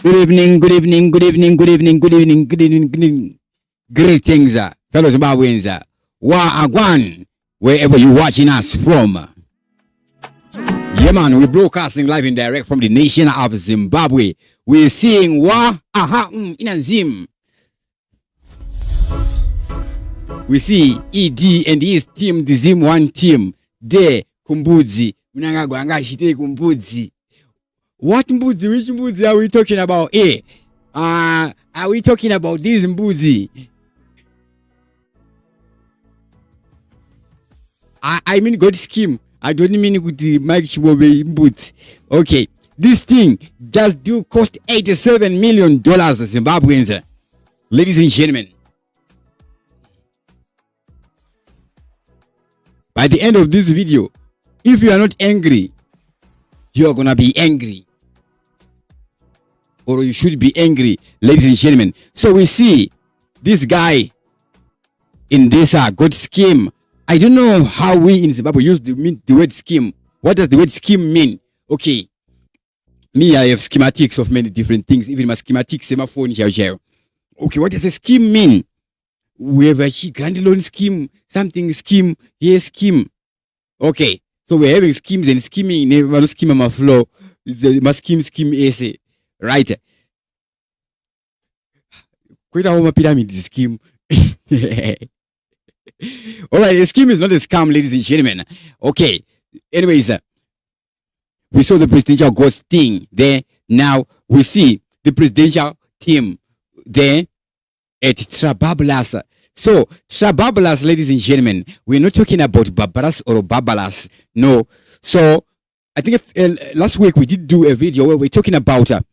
Good evening, good evening, good evening, good evening, good evening, good evening, good evening. Greetings, fellow Zimbabweans. Wagwan, wherever you're watching us from. Yeah, man, we're broadcasting live and direct from the nation of Zimbabwe. We're seeing in Zim. We see ED and his team, the Zim 1 team. There, Mbudzi. Mbudzi. What Mbudzi? Which Mbudzi are we talking about? Are we talking about this Mbudzi? I mean God scheme. I don't mean with the Mike Chibobe Mbudzi. Okay. This thing just do cost $87 million, Zimbabweans. Ladies and gentlemen. By the end of this video, if you are not angry, you are gonna be angry. Or you should be angry, ladies and gentlemen. So we see this guy in this God scheme. I don't know how we in Zimbabwe use the word scheme. What does the word scheme mean? Okay. Me, I have schematics of many different things. Even my schematics, semaphone, okay, what does a scheme mean? We have a grand loan scheme, something scheme, yes, scheme. Okay. So we're having schemes and scheming. Never scheme on my flow. My scheme essay. Right. Quite a home pyramid scheme. Alright, the scheme is not a scam, ladies and gentlemen. Okay. Anyways, we saw the presidential ghost thing there. Now we see the presidential team there at Trabablas. So, Trabablas, ladies and gentlemen, we're not talking about Barbaras or Babalas. No. So, I think last week we did do a video where we're talking about a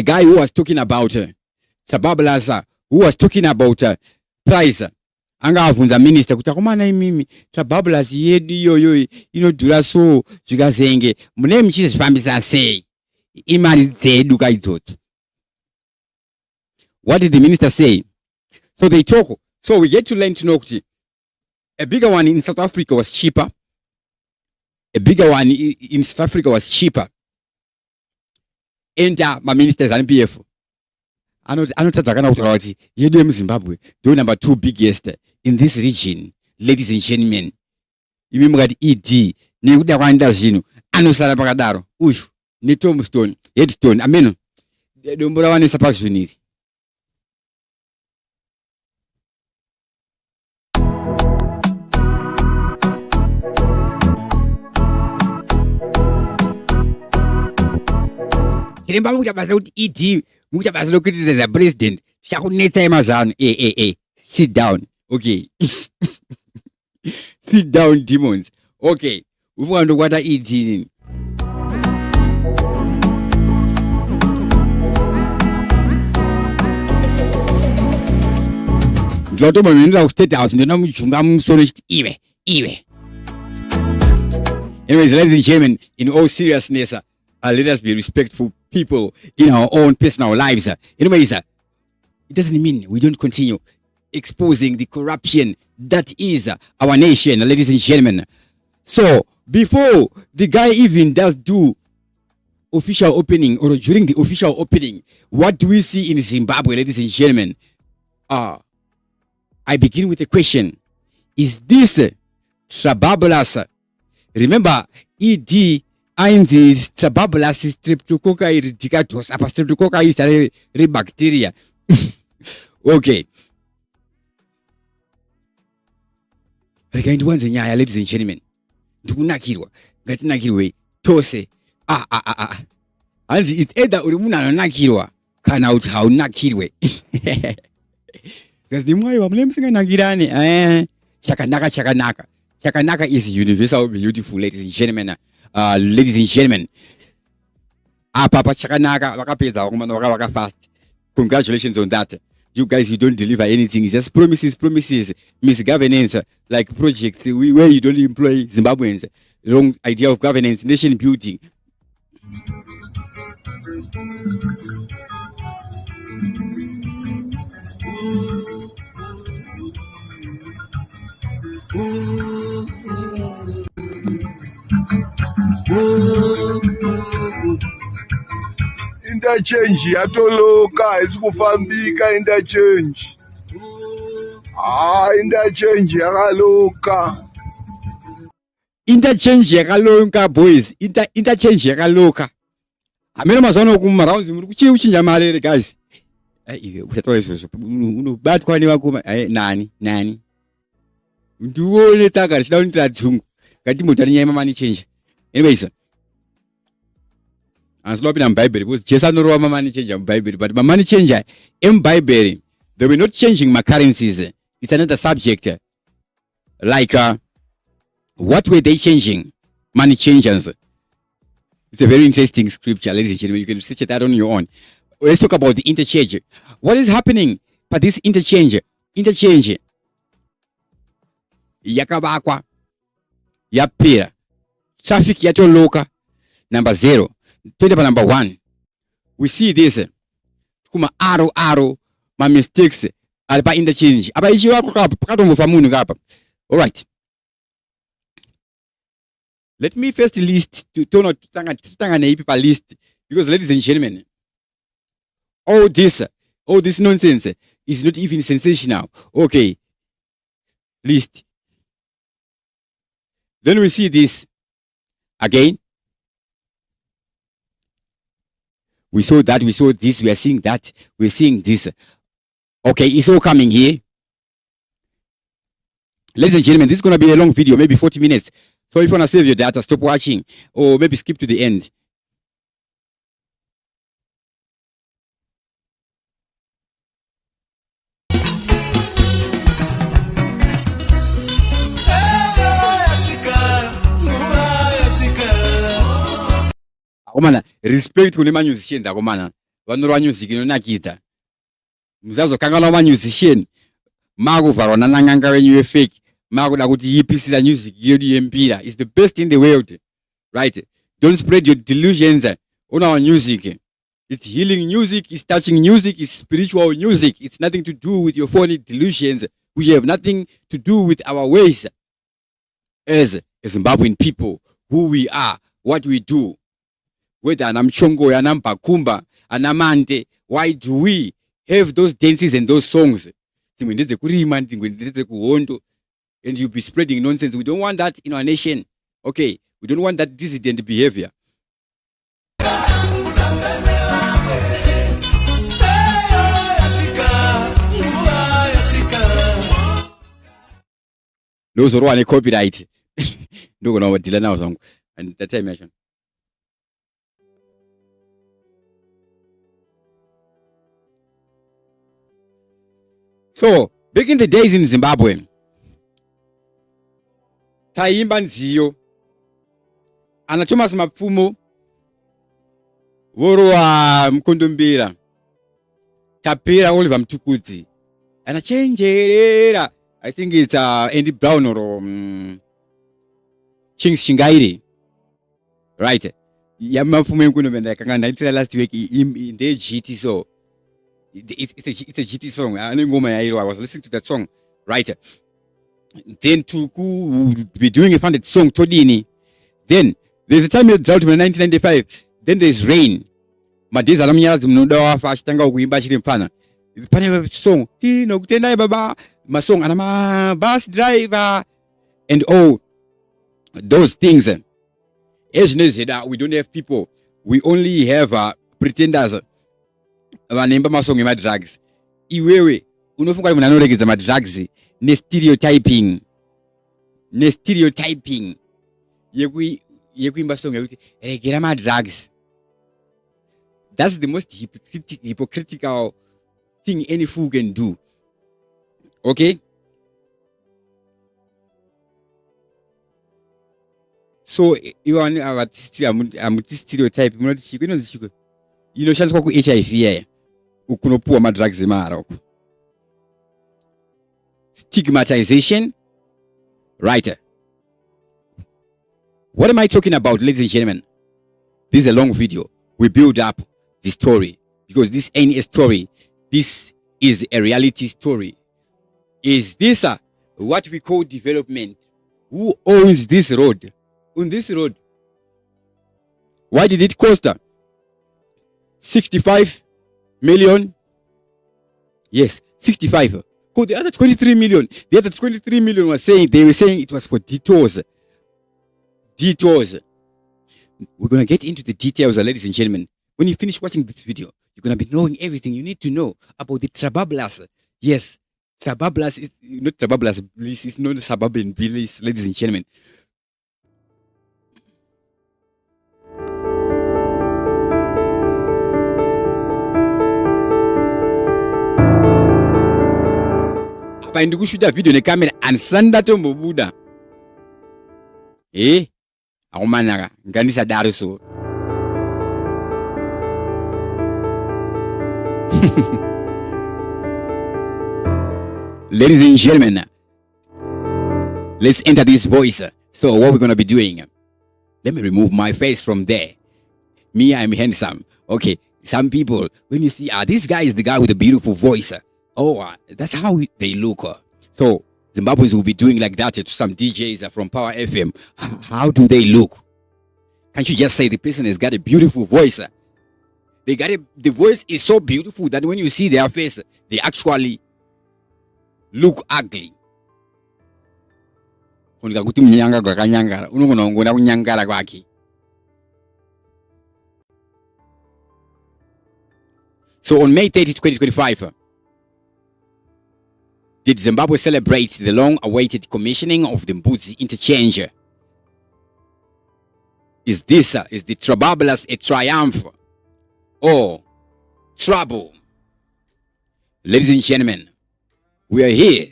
guy who was talking about Trabablas, who was talking about price. Anga avunza minister kuti akomana imimi Trabablas yedu yoyo inodhura so zvikazenge mune muchizvifambisa sei imari dzedu kaidzodzo. What did the minister say? So they talk. So we get to learn to know a bigger one in South Africa was cheaper. A bigger one in South Africa was cheaper. Enter my ministers and PF. I know you're in Zimbabwe. The number 2 biggest in this region, ladies and gentlemen. You remember that ED, Niguda Wandazino, Anosara Bagadaro, Ush, Nitomstone, Headstone, Amen. The number one is supposed to need. Remember about ED, Mutabas criticize the president. Sit down. Okay. Sit down, demons. Okay. We want to what I eat. State House. Anyways, ladies and gentlemen, in all seriousness, let us be respectful people in our own personal lives. Anyways, it doesn't mean we don't continue exposing the corruption that is our nation, ladies and gentlemen. So, before the guy even does do official opening or during the official opening, what do we see in Zimbabwe, ladies and gentlemen? I begin with a question. Is this Trabablas? Remember, ED and the Trabablas streptococcus erydicatus. Apa streptococcus is a bacteria. Okay. Ladies and gentlemen. Ndukunakirwa. Ngatinakirwe. Tose. Hanzi it's either urimuna nakirwa kana uti haunakirwe. Because the more wamlemsinga nakirane. Chakanaka. Chakanaka is universal beautiful, ladies and gentlemen. Ladies and gentlemen, Papa Chakanaka, waka fast. Congratulations on that. You guys, you don't deliver anything. It's just promises, misgovernance, like project where you don't employ Zimbabweans. Wrong idea of governance, nation building. interchange yatoloka isikufambika interchange. Interchange yakaloka. Interchange yakaloka boys. Interchange yakaloka. Ameno mazono kuma rounds muri kuchiri kuchinja mari guys. Iwe usatore izvo unobatwa nevakoma nani ndione taka richida kunitira dzungu ngatimbotaura nyaya yemamani change. Anyways, anzwa pina muBhayibheri because Jesu anorova mamani change muBhayibheri, but mamani change muBhayibheri they were not changing my currencies. It's another subject. Like what were they changing? Money changers. It's a very interesting scripture, ladies and gentlemen. You can research that on your own. Let's talk about the interchange. What is happening for this interchange? Interchange yakabakwa yapera, traffic yatoloka. Number 0. Today number 1. We see this kuma arrow my mistakes alipa interchange apa ichi wako kapa pakatombofa munhu kapa. All right, let me first list to tanga neipi pa list, because ladies and gentlemen, all this nonsense is not even sensational. Okay, list. Then we see this again. We saw that, we saw this, we are seeing that, we're seeing this. Okay, it's all coming here. Ladies and gentlemen, this is going to be a long video, maybe 40 minutes. So if you want to save your data, stop watching or maybe skip to the end. Akomana, respect kune musician akomana. Vanoro music inonakita. Muzazo kangana musician. Mago varona nanganga wenyu fake. Mago da kuti yipisira music yodi yempira. It's the best in the world. Right? Don't spread your delusions on our music. It's healing music, it's touching music, it's spiritual music. It's nothing to do with your phony delusions. We have nothing to do with our ways as Zimbabwean people, who we are, what we do. Whether anamchongo, anampakumba, anamante, why do we have those dances and those songs? And you'll be spreading nonsense. We don't want that in our nation. Okay, we don't want that dissident behavior. Those who want a copyright. No, no, dealer now song. And that time mention. So, back in the days in Zimbabwe, taimba nziyo ana Thomas Mapfumo voro wa Mkondombera tapera Oliver Mtukudzi anachenjerera. I think it's Andy Brown or Chings Shingairi, right? Yamapfumo Mkondombera kanga nditira last week in the GT, so it's a GT song. I was listening to that song, right? Then to be doing a funded song, Todini. Then there's a time of drought in 1995. Then there's rain. Madeza Lamia Zimnoda Fashtanga Wimba Chimpana. The panel song, Tino Tenai Baba, my song, Anama, bus driver, and all those things. As you know, we don't have people, we only have pretenders. Vanemba masongo ema drugs. Iwewe unofunga munanoregeza ma drugs ne stereotyping. Yekuimba songo yekuti regera ma drugs. That's the most hypocritical thing any fool can do. Okay? So you want our stereotype, you know, chance kwa HIV ukunopuwa ma drugs mara uku. Stigmatization, right? What am I talking about, ladies and gentlemen? This is a long video. We build up the story because this ain't a story. This is a reality story. Is this what we call development? Who owns this road? On this road, why did it cost 65 million. Yes, 65. Because the other 23 million, the other 23 million they were saying it was for detours. Detours. We're going to get into the details, ladies and gentlemen. When you finish watching this video, you're going to be knowing everything you need to know about the Trabablas. Yes, Trabablas is not Trabablas, please. It's not suburban village, ladies and gentlemen. Hapa ndikushuta video nekamera ansanda tombobuda. Akumanaka ngandisa daro so. Ladies and gentlemen, let's enter this voice. So what we're going to be doing, let me remove my face from there. Me, I'm handsome. Okay, some people, when you see, this guy is the guy with the beautiful voice. That's how they look. So Zimbabweans will be doing like that to some DJs from Power FM. How do they look? Can't you just say the person has got a beautiful voice? The voice is so beautiful that when you see their face, they actually look ugly. So on May 30, 2025, did Zimbabwe celebrate the long-awaited commissioning of the Mbudzi Interchange? Is the Trabablas a triumph or trouble? Ladies and gentlemen, we are here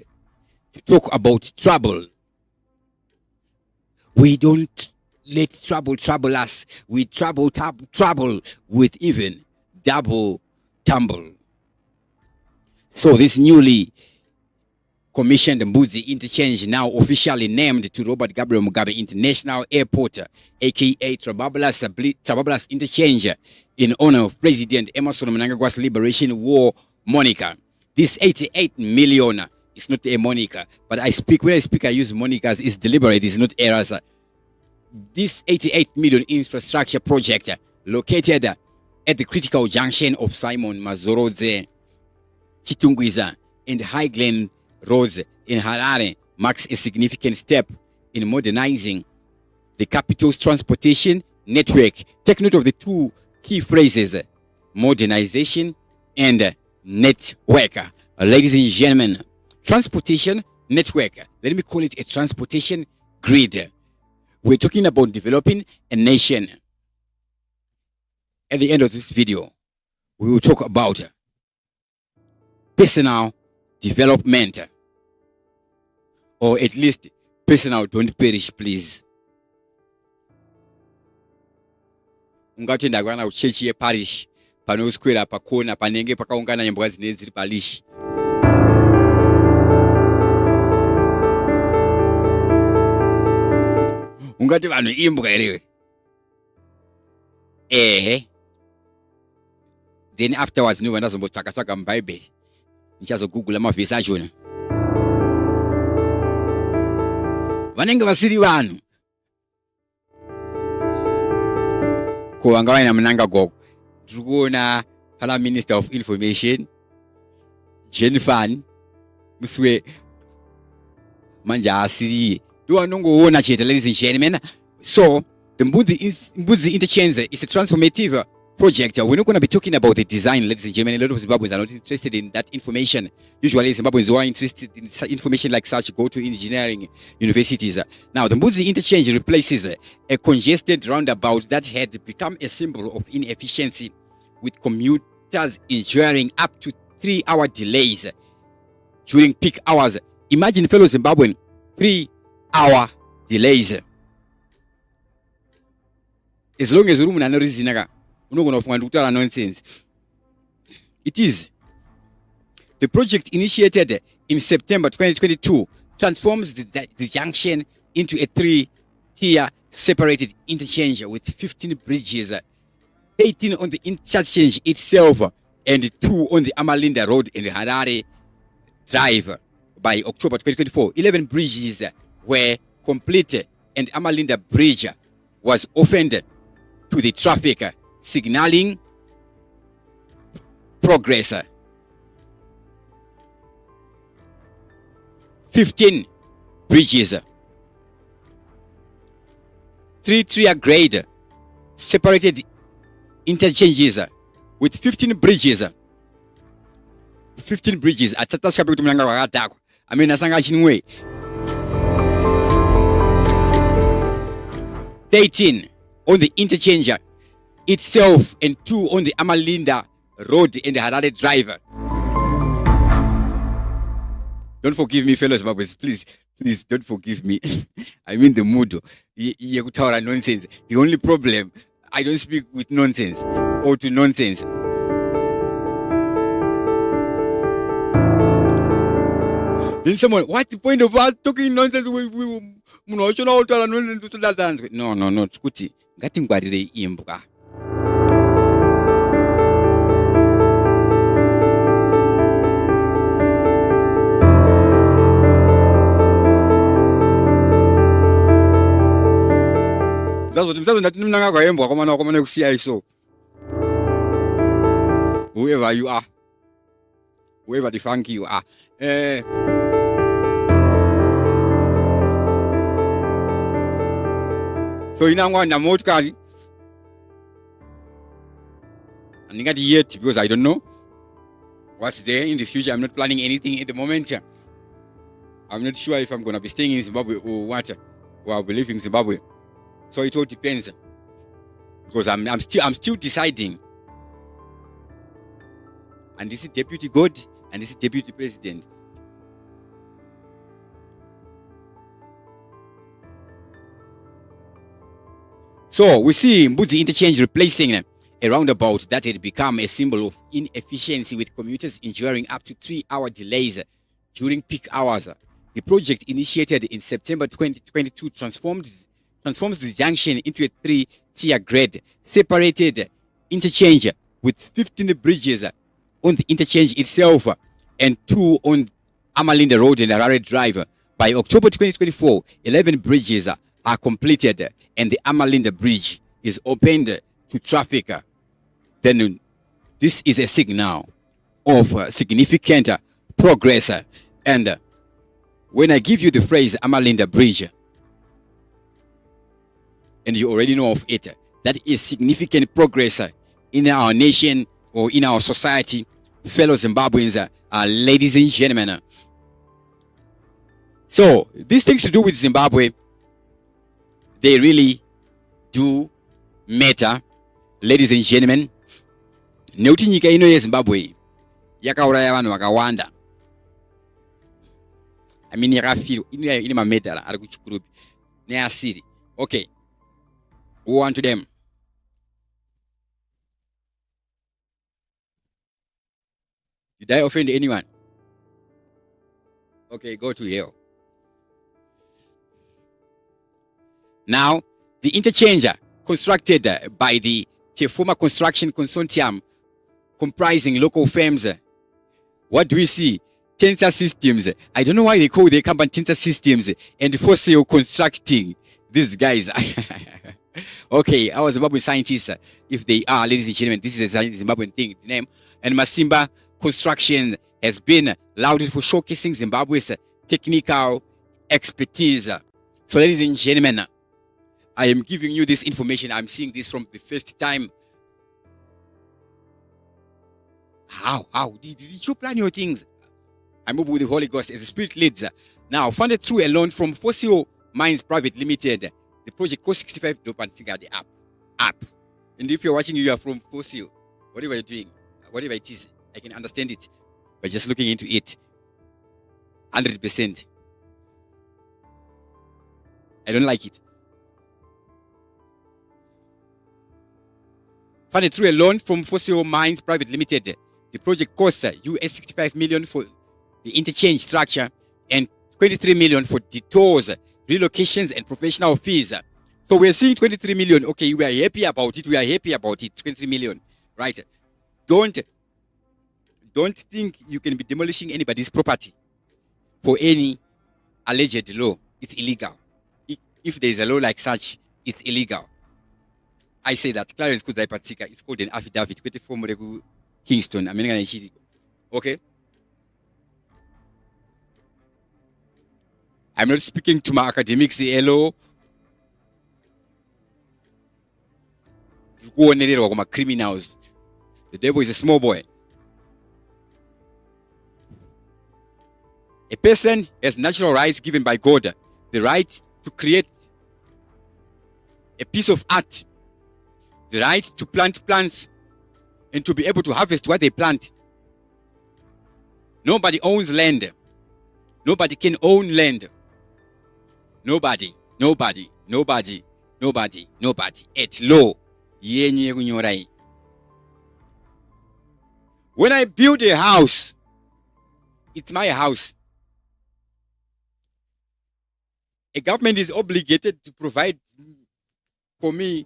to talk about trouble. We don't let trouble trouble us. We trouble with even double tumble. So this newly commissioned Mbudzi Interchange, now officially named to Robert Gabriel Mugabe International Airport, aka Trabablas Interchange, in honor of President Emerson Mnangagwa's Liberation War moniker. This 88 million is not a moniker, but when I speak, I use monikers. It's deliberate, it's not errors. This 88 million infrastructure project, located at the critical junction of Simon Mazorodze, Chitungwiza, and Highglen Roads in Harare, marks a significant step in modernizing the capital's transportation network. Take note of the two key phrases: modernization and network. Ladies and gentlemen, transportation network. Let me call it a transportation grid. We're talking about developing a nation. At the end of this video, we will talk about personal development, or at least personal don't perish, please. Ungati ndakwana uchechi ye parish panoskwera pakona panenge pakaungana nyembwa dzine dziri parish. Ungati vanhu imbwa here. Then afterwards niwe ndazombotsvaka muBhayibheri. Nichazogoogle mavhesi achona. Vanenge vasiri vanhu. Ko vanga vaina Mnangagwa. Tiri kuona Prime Minister of Information Jennifer Muswe manje asiri. Do anongoona chete, ladies and gentlemen. So the Mbudzi Interchange is a transformative project. We're not going to be talking about the design, ladies and gentlemen. A lot of Zimbabweans are not interested in that information. Usually Zimbabweans who are interested in information like such go to engineering universities. Now the Mbudzi Interchange replaces a congested roundabout that had become a symbol of inefficiency, with commuters enduring up to 3-hour delays during peak hours. Imagine, fellow Zimbabwean, 3-hour delays. As long as room and reason, nonsense. It is. The project, initiated in September 2022, transforms the junction into a 3-tier separated interchange with 15 bridges, 18 on the interchange itself and 2 on the Amalinda Road and Harare Drive. By October 2024, 11 bridges were completed and Amalinda Bridge was opened to the traffic, signaling progress. 15 bridges. 3-tier grade separated interchanges with 15 bridges. 15 bridges. Atatashka kuti mulanga wakadhakwa. Amene asanga achinwe. 13 on the interchange itself and 2 on the Amalinda Road and the Harare Drive. Don't forgive me, fellow Zimbabweans. Please don't forgive me. I'm in the mood. Nonsense. The only problem, I don't speak with nonsense or to nonsense. Then someone, what's the point of us talking nonsense? No. Skuti. Ngati ngwarire imbwa. Whoever you are, whoever the funky you are. So you know what I'm not carrying. I'm not yet because I don't know what's there in the future. I'm not planning anything at the moment. I'm not sure if I'm gonna be staying in Zimbabwe or what, or I'll be leaving Zimbabwe. So it all depends, because I'm still deciding. And this is Deputy God, and this is Deputy President. So we see Mbudzi Interchange replacing a roundabout that had become a symbol of inefficiency, with commuters enduring up to 3-hour delays during peak hours. The project, initiated in September 2022, transforms the junction into a 3-tier grade separated interchange with 15 bridges on the interchange itself and 2 on Amalinda Road and Harare Drive. By October 2024, 11 bridges are completed and the Amalinda Bridge is opened to traffic. Then this is a signal of significant progress. And when I give you the phrase Amalinda Bridge, and you already know of it, that is significant progress in our nation or in our society, fellow Zimbabweans, ladies and gentlemen. So these things to do with Zimbabwe, they really do matter, ladies and gentlemen. Nekuti nyika ino yeZimbabwe yakauraya vanhu vakawanda. I mean yakafiro ine mamedala ari kuchikurupi neasiri. Okay. Who on to them? Did I offend anyone? Okay, go to hell. Now, the interchange constructed by the Tefuma Construction Consortium, comprising local firms. What do we see? Tensor Systems. I don't know why they call their company Tensor Systems and Fossil Constructing. These guys. Okay, our Zimbabwean scientists, if they are, ladies and gentlemen, this is a Zimbabwean thing, the name. And Masimba Construction has been lauded for showcasing Zimbabwe's technical expertise. So, ladies and gentlemen, I am giving you this information. I'm seeing this from the first time. How? Did you plan your things? I move with the Holy Ghost as the Spirit leads. Now, funded through a loan from Fossil Mines Private Limited, the project costs 65 dollars the app. And if you're watching, you are from Fossil, whatever you're doing, whatever it is, I can understand it by just looking into it. 100%. I don't like it. Funded through a loan from Fossil Mines Private Limited, the project costs US 65 million for the interchange structure and 23 million for detours, relocations, and professional fees. So we're seeing 23 million. Okay, we are happy about it. 23 million, right? Don't think you can be demolishing anybody's property for any alleged law. It's illegal. If there is a law like such, it's illegal. I say that Clarence Kuzaipatika is called an affidavit. Kingston. Okay. I'm not speaking to my academics. Hello. Criminals. The devil is a small boy. A person has natural rights given by God. The right to create a piece of art. The right to plant plants and to be able to harvest what they plant. Nobody owns land. Nobody can own land. Nobody at law. When I build a house, it's my house. A government is obligated to provide for me.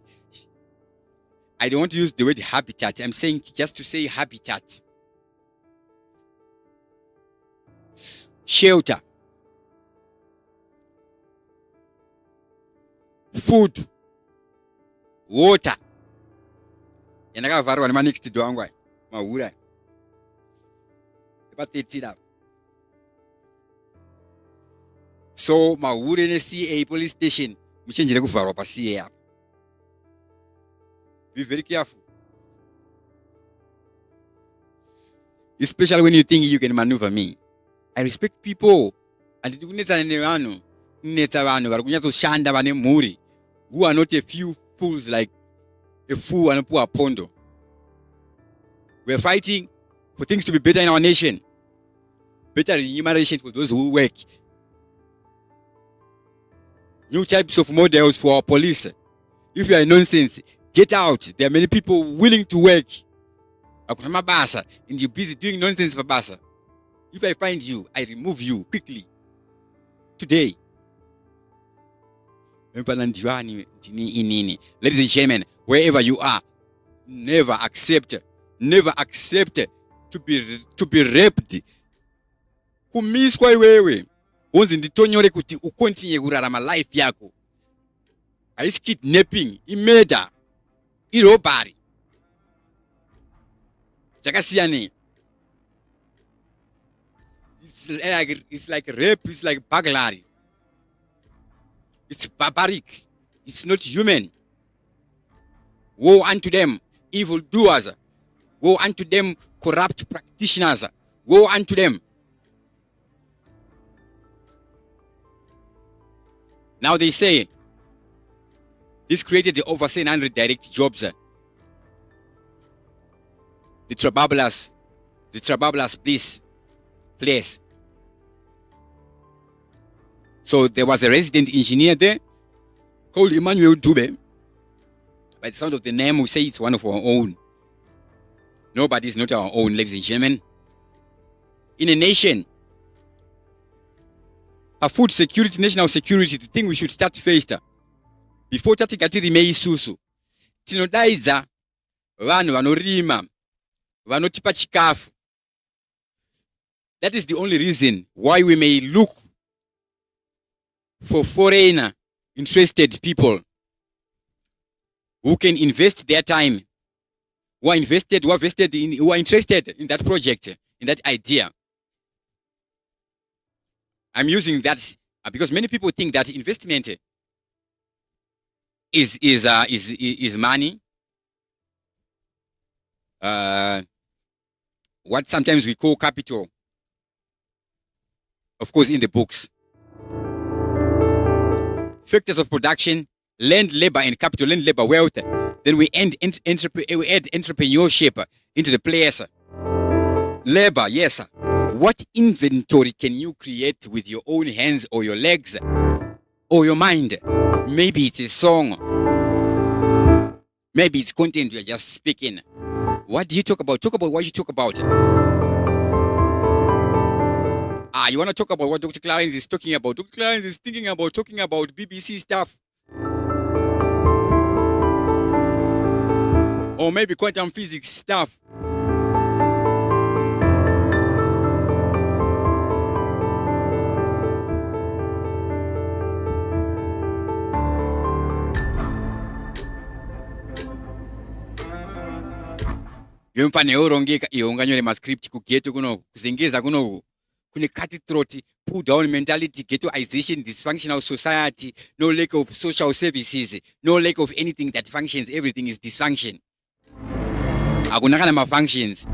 I don't want to use the word habitat. I'm saying just to say habitat. Shelter. Food. Water. Yanakavarwa nema next door angwa. Mahura. So mahura ne CA police station. Muchenjere kuvarwa pa CA apo. Be very careful. Especially when you think you can maneuver me. I respect people. And who are not a few fools like a fool and a poor pondo. We are fighting for things to be better in our nation. Better remuneration for those who work. New types of models for our police. If you are nonsense, get out. There are many people willing to work. And you're busy doing nonsense for Basa. If I find you, I remove you quickly. Today. Ladies and gentlemen, wherever you are, never accept to be raped. Kumiswa iwewe. Onzi nditonyore kuti ukontinye kurarama life yako. Is kidnapping, murder, robbery. Jakasiyane. It's like rape, it's like burglary. It's barbaric. It's not human. Woe unto them, evil doers. Woe unto them, corrupt practitioners. Woe unto them. Now they say, this created over 700 direct jobs. The Trabablas place. So there was a resident engineer there called Emmanuel Dube. By the sound of the name, we say it's one of our own. Nobody is not our own, ladies and gentlemen. In a nation, a food security, national security, the thing we should start first. Before tatikati rimei susu. Tinodaiza vanhu vanorima, vanotipa chikafu. That is the only reason why we may look for foreigner interested people who can invest their time, who are interested in that project, in that idea. I'm using that because many people think that investment is money. What sometimes we call capital. Of course, in the books. Factors of production, land, labor, and capital, land, labor, wealth. Then we add entrepreneurship into the players. Labor, yes. What inventory can you create with your own hands or your legs or your mind? Maybe it's a song. Maybe it's content you're just speaking. What do you talk about? Talk about what you talk about. You want to talk about what Dr. Clarence is talking about. Dr. Clarence is thinking about talking about BBC stuff. Or maybe quantum physics stuff. yomfane yorongeka iunganyore mascript kugeto kuno kuzengeza kuno kune cutthroat pull down mentality, ghettoization, dysfunctional society, no lack of social services, no lack of anything that functions, everything is dysfunction. Hakuna kana functions.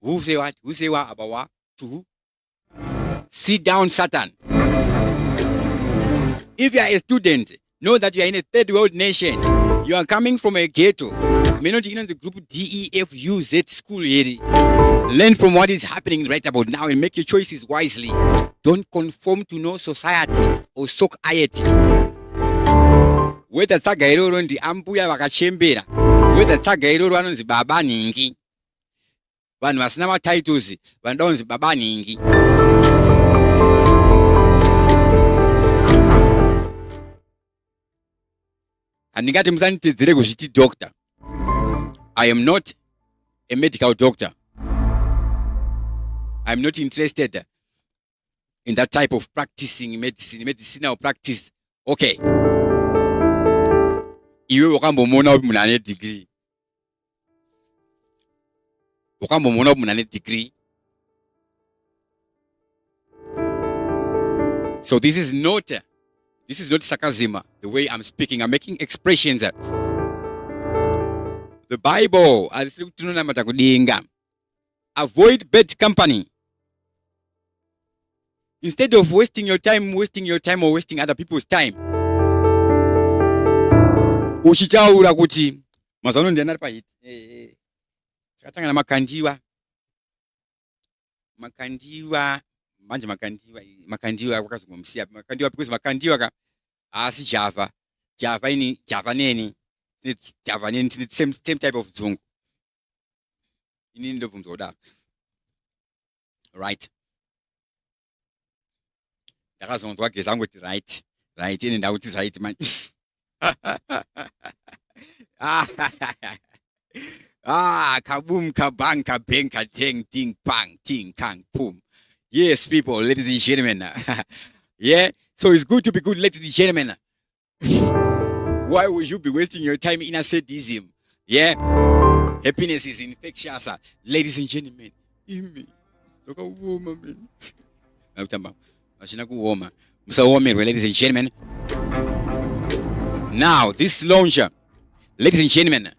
Who say what? Who say what about what? To who? Sit down, Satan. If you are a student, know that you are in a third world nation. You are coming from a ghetto. May not in the group DEFUZ school here. Learn from what is happening right about now and make your choices wisely. Don't conform to no society or society. Whether tagairo ndi ambuya vakachembera, whether tagairo vanonzi baba ningi. Vanhu vasina matitles vanoda kunzi baba ningi. Handingati musandidzire kuzviti doctor. I am not a medical doctor. I am not interested in that type of practicing medicine, medicinal practice. Okay. Iwe wakambomona kuti munhu ane degree. Wakambomona kuti munhu ane degree. So this is not sarcasm the way I'm speaking. I'm making expressions. The Bible, avoid bad company. Instead of wasting your time or wasting other people's time. Ushitaura kuti mazano ndiana pa hit. Takatanga na makandiwa wakazungumzia makandiwa because makandiwa ka asi Java ini Java neni. It's Java neni, it's same type of dzungu. Ini ndo vumzoda. Right. Ndakazonzwa geza ngoti right ini ndauti right man. Kaboom, kabang, kabeng, kateng, ting, pang, ting, kang, boom. Yes, people, ladies and gentlemen. Yeah, so it's good to be good, ladies and gentlemen. Why would you be wasting your time in asceticism? Yeah, happiness is infectious, ladies and gentlemen. Look a woman, ladies and gentlemen. Now, this launcher, ladies and gentlemen,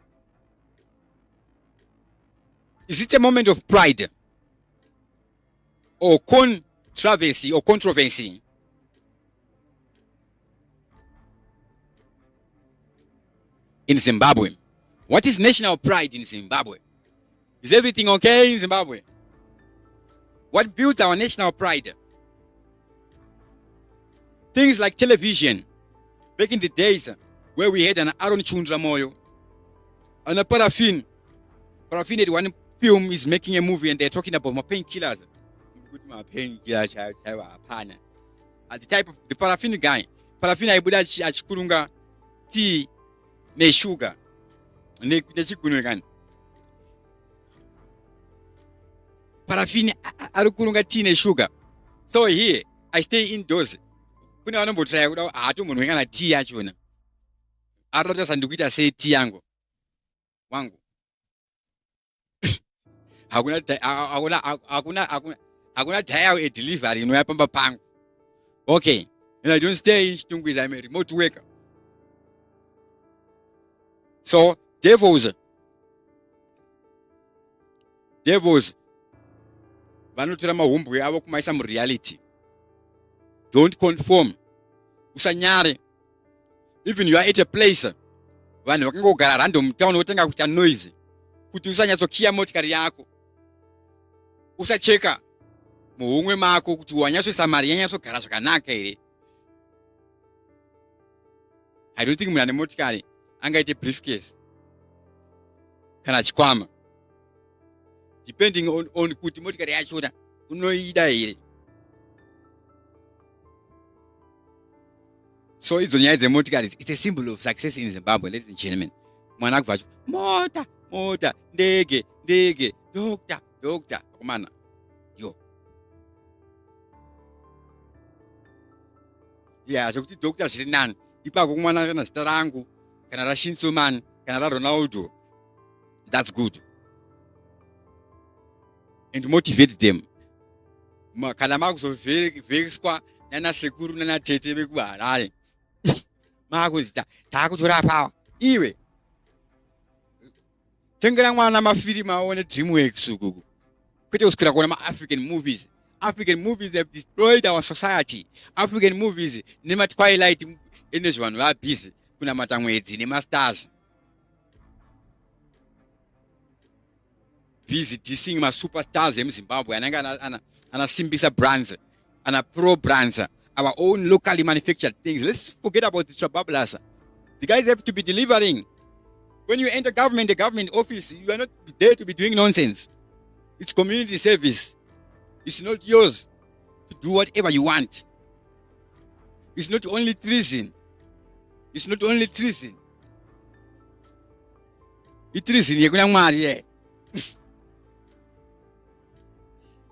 is it a moment of pride or controversy or controversy? In Zimbabwe, what is national pride in Zimbabwe? Is everything okay in Zimbabwe? What built our national pride? Things like television. Back in the days where we had an Aaron Chundramoyo and a Paraffin. Paraffin had one film is making a movie and they're talking about my painkillers. At the type of the Paraffin guy. Paraffin I would have tea ne sugar. Ne chikunugan. Paraffin arukurunga tea ne sugar. So here I stay indoors. Kuna wanombo try kuda atu munhu ngana tea yachona. Arota sandukita say tea yangu. Wangu. Hakuna tire a delivery no yapamba pangu. Okay. And I don't stay in Chitungwiza, I'm a remote worker. So devils vanotora mahumbu avo kumaisa mureality. Don't conform. Usanyare. Even you are at a place vanhu vakangogara random town wotenga kuita noise kuti usanyatsokiya motikari yako. Usacheka muhumwe mako kuti wanyatsoisa mari yanyatsogara zvakanaka here. I don't think munhu ane motikari angaite briefcase kana chikwama depending on kuti motikari yachona unoida here. So idzo nyaya dzemotikari, it's a symbol of success in Zimbabwe, ladies and gentlemen. Mwana akubvacho mota ndege doctor komana yo. Yeah, zvokuti doctor zviri nani. Ipako kumwana kana zita rangu kana raShinzo Man, kana raRonaldo. That's good. And motivate them. Kana makuzovhekwa nana sekuru nana tete vekuHarare. Makuti takutora power. Iwe. Tengera mwana mafilimi aone DreamWorks ukuku. Kwete kuswera kuona ma-African movies. African movies have destroyed our society. African movies nema-Twilight enezvanhu vabhizi kunamata mwedzi nema-stars. Busy dissing ma-superstars emuZimbabwe anenge anasimbisa brands, pro brands, our own locally manufactured things. Let's forget about the Trabablas. The guys have to be delivering. When you enter the government office, you are not there to be doing nonsense. It's community service. It's not yours to do whatever you want. It's not only treason. It's not only treason. It's treason. You're going to marry.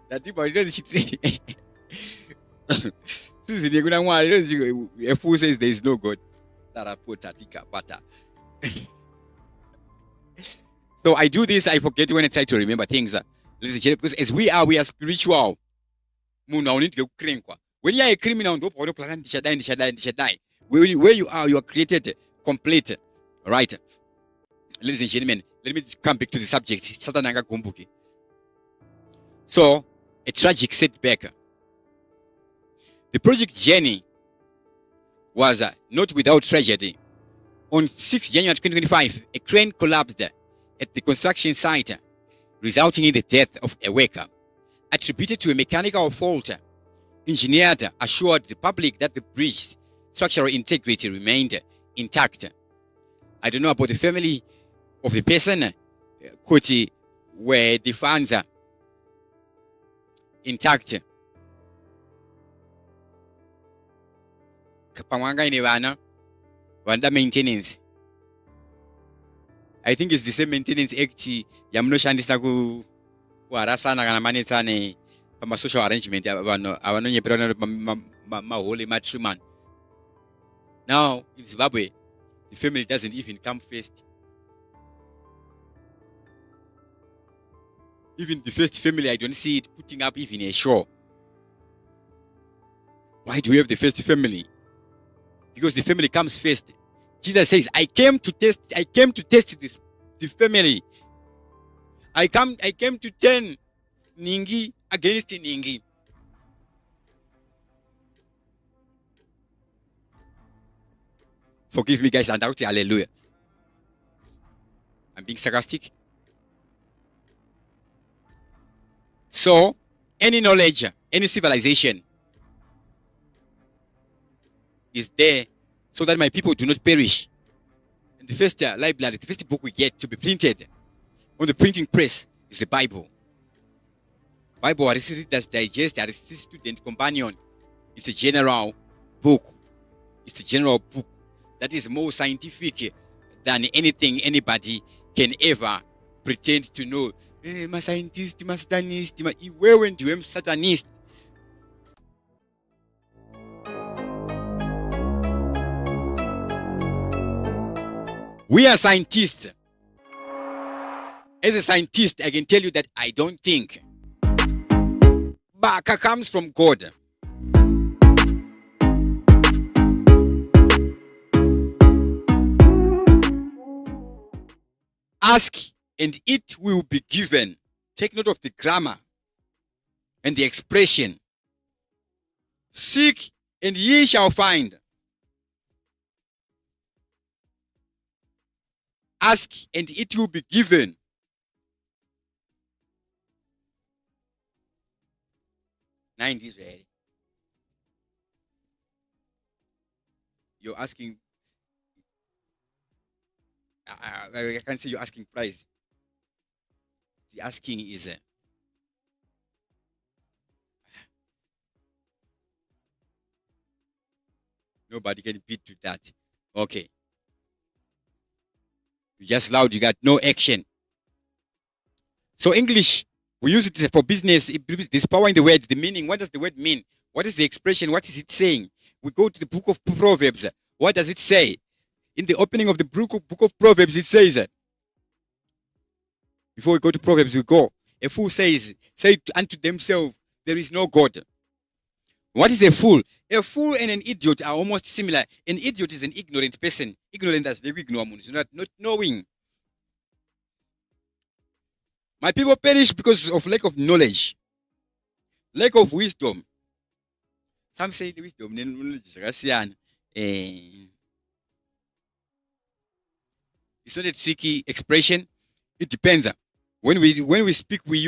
That people are treason. Treason. You're going to marry. A fool says there is no God. So I do this, I forget when I try to remember things. Because as we are spiritual. When you are a criminal, where you are created complete. Right? Ladies and gentlemen, let me come back to the subject. So, a tragic setback. The project journey was not without tragedy. On 6 January 2025, a crane collapsed at the construction site, resulting in the death of a worker. Attributed to a mechanical fault, engineers assured the public that the bridge's structural integrity remained intact. I don't know about the family of the person, where the funds are intact. Maintenance. I think it's the same maintenance act yamunoshandisa kuharasana kana manetsane pama-social arrangement avanonyepera mahole matreatment. Now in Zimbabwe, the family doesn't even come first. Even the first family, I don't see it putting up even a show. Why do we have the first family? Because the family comes first. Jesus says, I came to test the family. I came to turn Ningi against Ningi. Forgive me, guys, and out, hallelujah. I'm being sarcastic. So, any knowledge, any civilization is there so that my people do not perish. And the first library, the first book we get to be printed on the printing press is the Bible. Bible, Aristotle Digest, Aristotle Student Companion. It's a general book. It's a general book that is more scientific than anything anybody can ever pretend to know. My scientist, my satanist, where went you? I'm satanist. We are scientists. As a scientist, I can tell you that I don't think Baka comes from God. Ask and it will be given. Take note of the grammar and the expression. Seek and ye shall find. Ask and it will be given. Nine Israel. You're asking. I can't say you're asking price. The asking is nobody can beat to that. Okay. You just loud, you got no action. So English, we use it for business. There's power in the words, the meaning. What does the word mean? What is the expression? What is it saying? We go to the book of Proverbs. What does it say? In the opening of the book of Proverbs, it says that. Before we go to Proverbs, we go. A fool say unto themselves, there is no God. What is a fool? A fool and an idiot are almost similar. An idiot is an ignorant person. Ignorant as they ignore, not knowing. My people perish because of lack of knowledge, lack of wisdom. Some say the wisdom, it's not a tricky expression. It depends. When we speak, we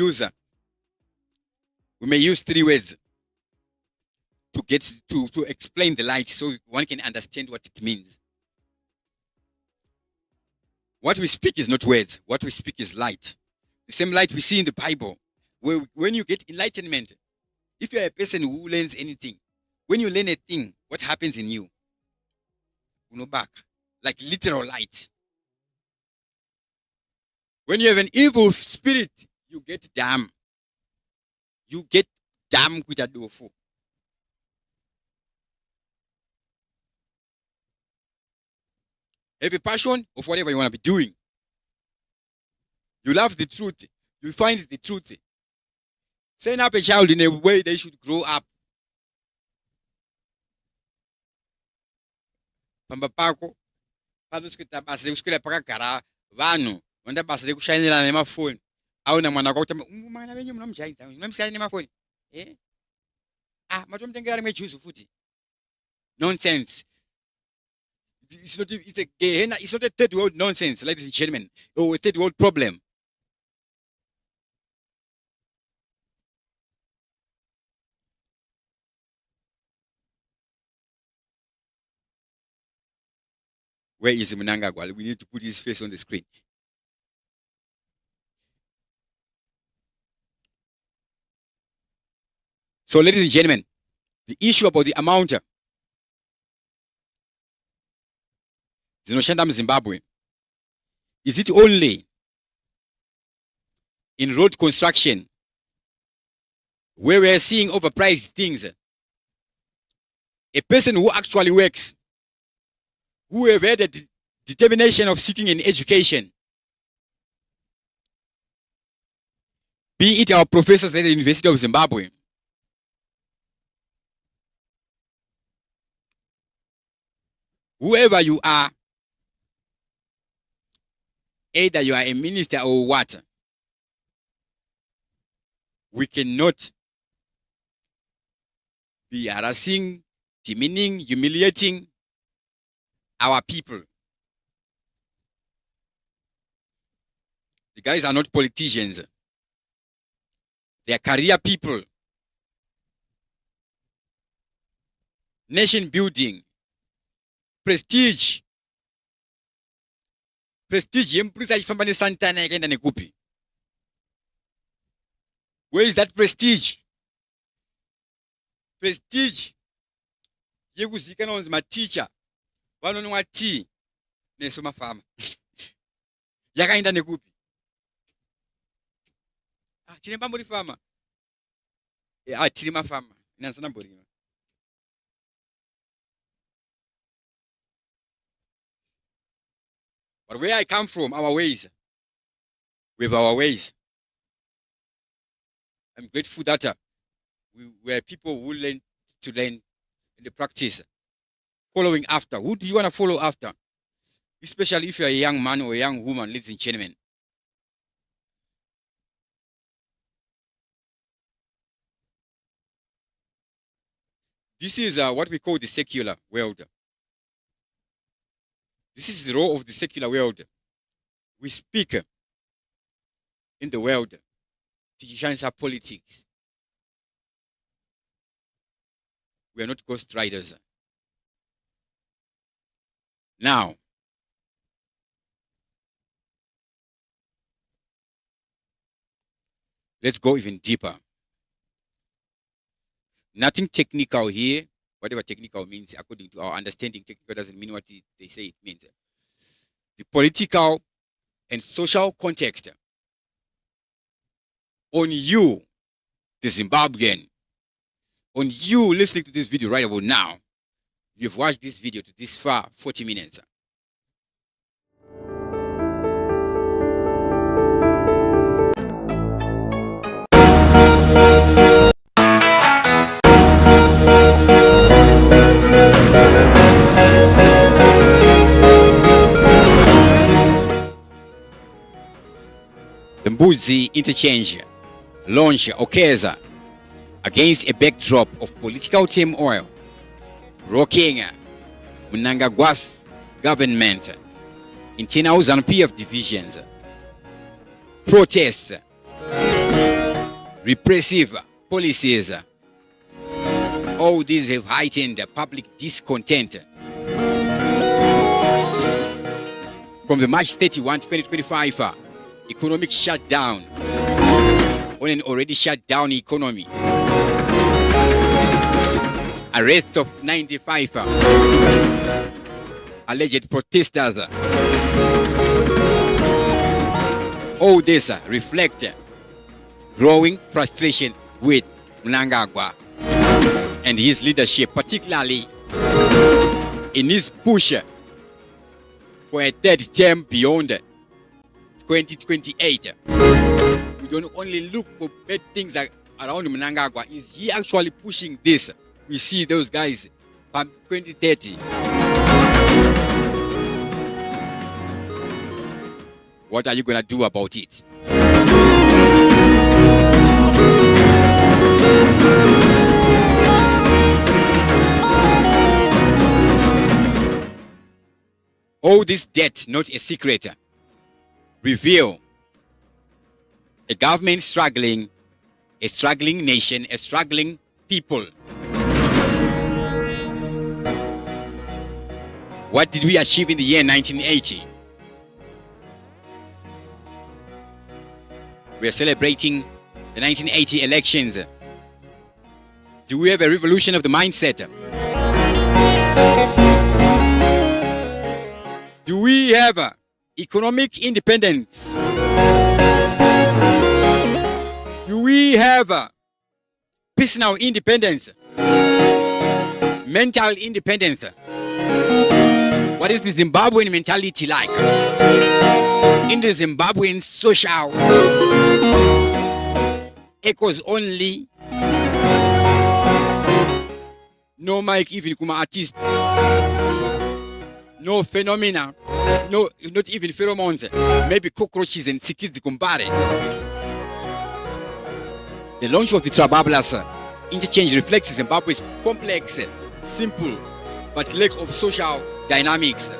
may use 3 words to get to explain the light so one can understand what it means. What we speak is not words. What we speak is light. The same light we see in the Bible. When you get enlightenment, if you are a person who learns anything, when you learn a thing, what happens in you? Back, like literal light. When you have an evil spirit, you get dumb. You get dumb with a dofu. Have a passion of whatever you want to be doing. You love the truth. You find the truth. Train up a child in a way they should grow up. Pamba pako, paduskuta basa uskule pakagara vanhu vanda basa rekushainira nemafoni. Auna mwana wako kuti mwana wenyu munomujaidza, munomusiyana nemafoni. Matomutengera rimwe juice futi. Nonsense. It's not a third world nonsense, ladies and gentlemen, or a third world problem. Where is Mnangagwa? We need to put his face on the screen. So, ladies and gentlemen, the issue about the amount zinoshanda Zimbabwe, is it only in road construction where we are seeing overpriced things? A person who actually works, who have had a determination of seeking an education, be it our professors at the University of Zimbabwe, whoever you are, either you are a minister or what, we cannot be harassing, demeaning, humiliating our people. The guys are not politicians. They are career people. Nation building. Prestige. Prestige. Where is that prestige? Prestige. Yekuzikana on my teacher. Vanonwa tea. Nesoma farmer. Yakaenda nekupi. Chiremba muri farmer. Tiri mafama. Inansana mbori. But where I come from, our ways, we have our ways. I'm grateful that we are people who learn in the practice, following after. Who do you want to follow after? Especially if you're a young man or a young woman, ladies and gentlemen. This is what we call the secular world. This is the role of the secular world. We speak in the world to change our politics. We are not ghost riders. Now, let's go even deeper. Nothing technical here. Whatever technical means, according to our understanding, technical doesn't mean what they say it means. The political and social context on you, the Zimbabwean, on you listening to this video right about now. You've watched this video to this far, 40 minutes. Mbudzi Interchange launch occurs against a backdrop of political turmoil rocking Mnangagwa's government, internal ZANU-PF divisions, protests, repressive policies. All these have heightened public discontent. From the March 31, 2025 economic shutdown on an already shut down economy, arrest of 95 alleged protesters. All this reflect growing frustration with Mnangagwa and his leadership, particularly in his push for a third term beyond 2028. We don't only look for bad things around Mnangagwa. Is he actually pushing this? We see those guys from 2030. What are you gonna do about it? All this debt, not a secret, reveal a government struggling, a struggling nation, a struggling people. What did we achieve in the year 1980? We are celebrating the 1980 elections. Do we have a revolution of the mindset? Do we have economic independence? Do we have personal independence? Mental independence? What is the Zimbabwean mentality like? In the Zimbabwean social echoes only. No mic even kuma artist. No phenomena. No, not even pheromones. Maybe cockroaches and sikis the kumbare. The launch of the Trabablas interchange reflects Zimbabwe's complex, simple, but lack of social dynamics.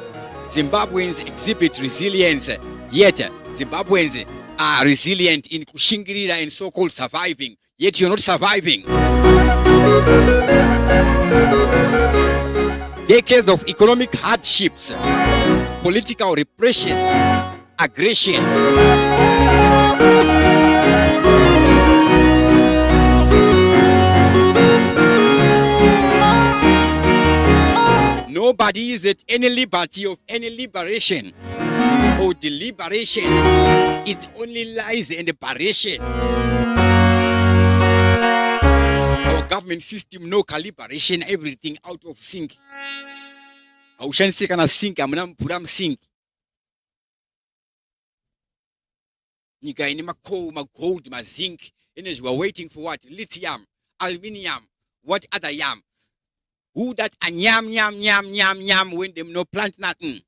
Zimbabweans exhibit resilience, yet Zimbabweans are resilient in kushingirira and so-called surviving, yet you're not surviving. Decades of economic hardships, political repression, aggression. Nobody is at any liberty of any liberation or deliberation. It only lies in the liberation. Our government system, no calibration, everything out of sync. Aushan kana sync, amnam puram sync. Nika ini ma gold, ma zinc. We are waiting for what? Lithium, aluminium, what other yam? Who that a yam when them no plant nothing?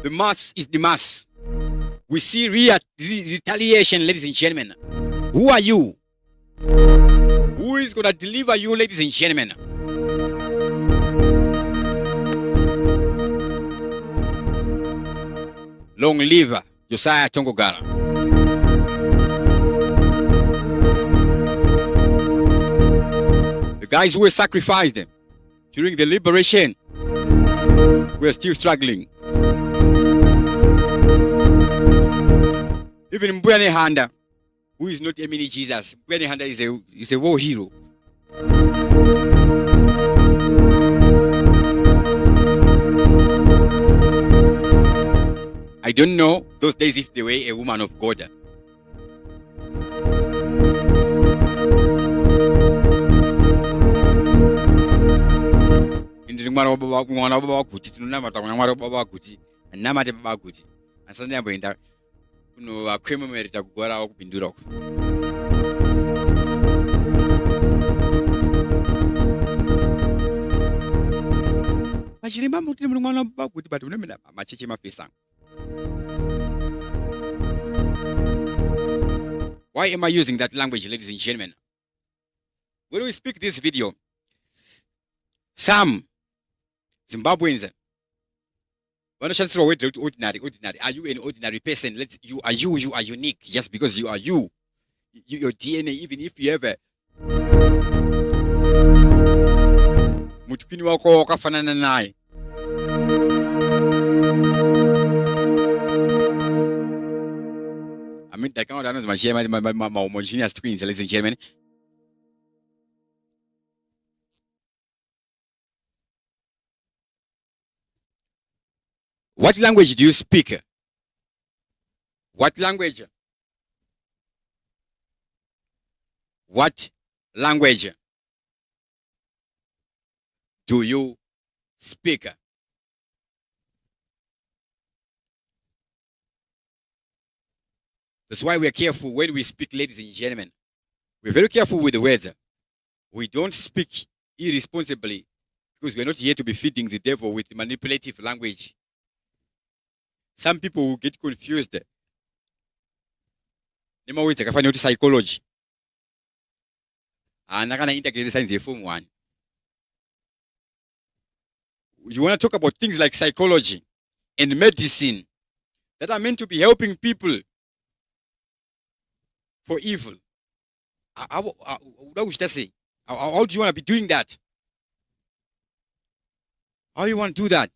The mass is the mass. We see retaliation, ladies and gentlemen. Who are you? Who is gonna deliver you, ladies and gentlemen? Long live Josiah Tongogara. The guys who were sacrificed during the liberation, we are still struggling. Even Mbweni Handa, who is not a mini Jesus, Mbweni Handa is a war hero. I don't know those days if they were a woman of God. achiremba muti muri mwana bakuti but unomena macheche mapesa. Why am I using that language, ladies and gentlemen? When we speak this video, some Zimbabweans wanashansira word ordinary. Are you an ordinary person? You are unique just because you are you. Your DNA, even if you have a mutukini wako wakafanana naye. I mean, that kind of my homogeneous twins, ladies and gentlemen. What language do you speak? What language? What language do you speak? That's why we are careful when we speak, ladies and gentlemen. We're very careful with the words. We don't speak irresponsibly because we're not here to be feeding the devil with manipulative language. Some people will get confused. Psychology. And I'm going to integrate science in form 1. You want to talk about things like psychology and medicine that are meant to be helping people for evil. What should I say? How do you want to be doing that? How do you want to do that?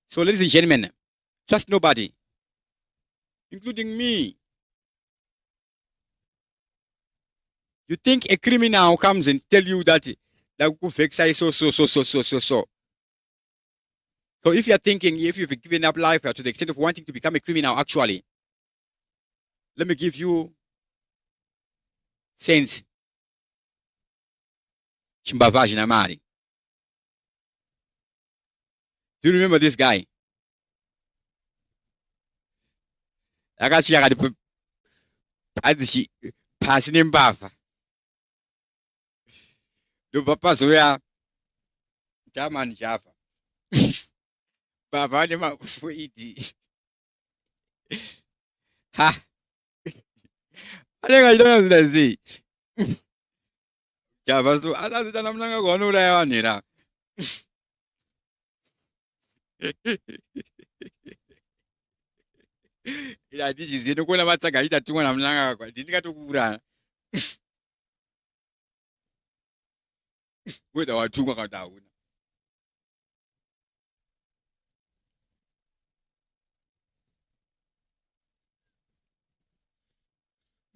So, ladies and gentlemen, trust nobody, including me. You think a criminal comes and tell you that so. So if you're thinking, if you've given up life to the extent of wanting to become a criminal, actually, let me give you sense. Chimbavaji Namari. Do you remember this guy? I got she passing him bath. The papa so ya German Java. Baba ni mafuidi. Ha. I don't know what Java so ata tana mnanga kono ula ya nira. Ila dishi zino kuna mataka ita tunga na mnanga kwa dinika tukura. Whether I tunga kata una.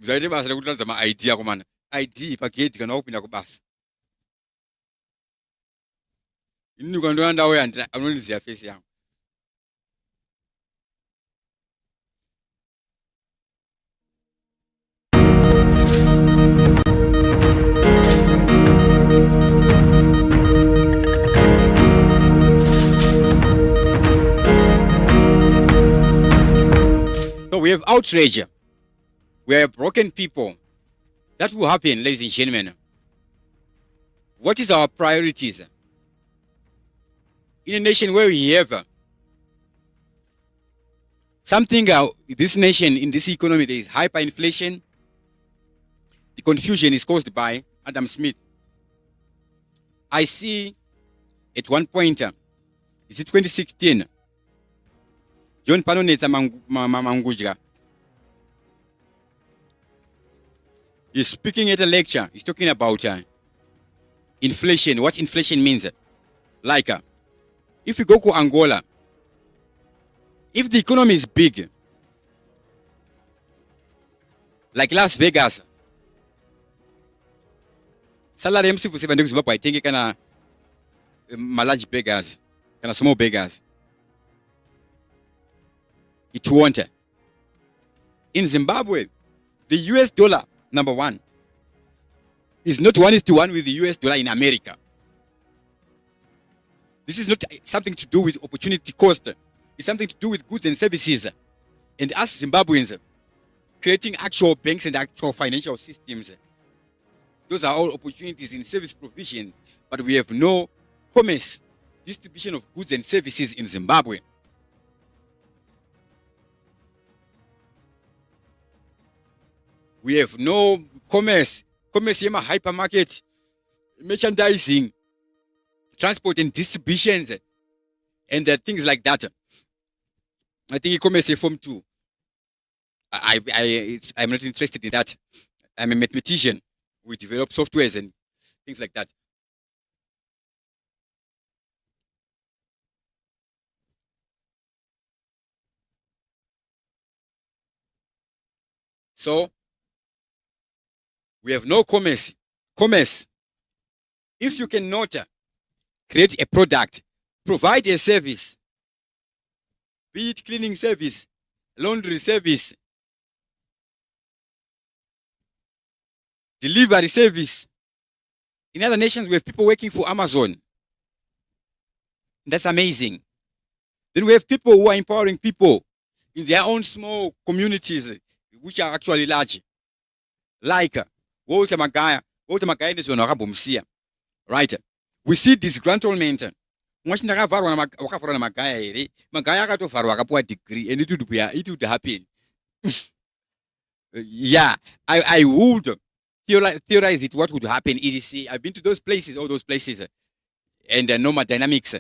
Mzaidi basa kutana zama ID yako man. ID paketi kana upinda kubasa. Ini ukando anda we andra anonizi ya face yangu. So we have outrage. We are broken people. That will happen, ladies and gentlemen. What is our priorities? In a nation where we have something, this nation, in this economy, there is hyperinflation. The confusion is caused by Adam Smith. I see at one point, is it 2016? John Panoneta Mangujga. He's speaking at a lecture. He's talking about inflation, what inflation means. Like, if you go to Angola, if the economy is big, like Las Vegas, salary MC for 7 Zimbabwe, I think it can large beggars, kind of small beggars. It won't. In Zimbabwe, the US dollar, number one, is not 1:1 with the US dollar in America. This is not something to do with opportunity cost. It's something to do with goods and services. And us Zimbabweans, creating actual banks and actual financial systems Those are all opportunities in service provision, but we have no commerce, distribution of goods and services in Zimbabwe. We have no commerce yema hypermarket, merchandising, transport and distributions, and things like that. I think e-commerce is form 2. I'm not interested in that. I'm a mathematician. We develop softwares and things like that. So we have no commerce. If you cannot create a product, provide a service, be it cleaning service, laundry service, delivery service. In other nations, we have people working for Amazon. That's amazing. Then we have people who are empowering people in their own small communities, which are actually large. Like Walter Magaya is one of BOMBSHELL. Right? We see disgruntlement. Magaya degree and it would happen. Yeah, I would theorize it. What would happen is, I've been to those places, all those places, and the normal dynamics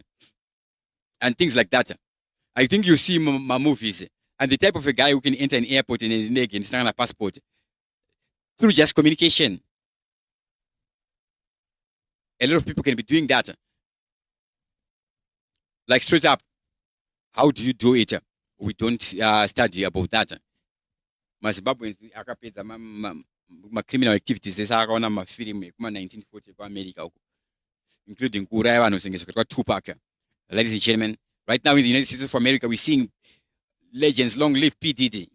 and things like that. I think you see my movies and the type of a guy who can enter an airport in a leg and stand on a passport through just communication. A lot of people can be doing that. Like straight up, how do you do it? We don't study about that. My Zimbabweans akapedza ma criminal activities esakaona mafilm ekuma 1940 kuAmerica, including kuuraya vanhu sengeswa kwa Tupac. Ladies and gentlemen, right now in the United States of America, we're seeing legends. Long live P. Diddy.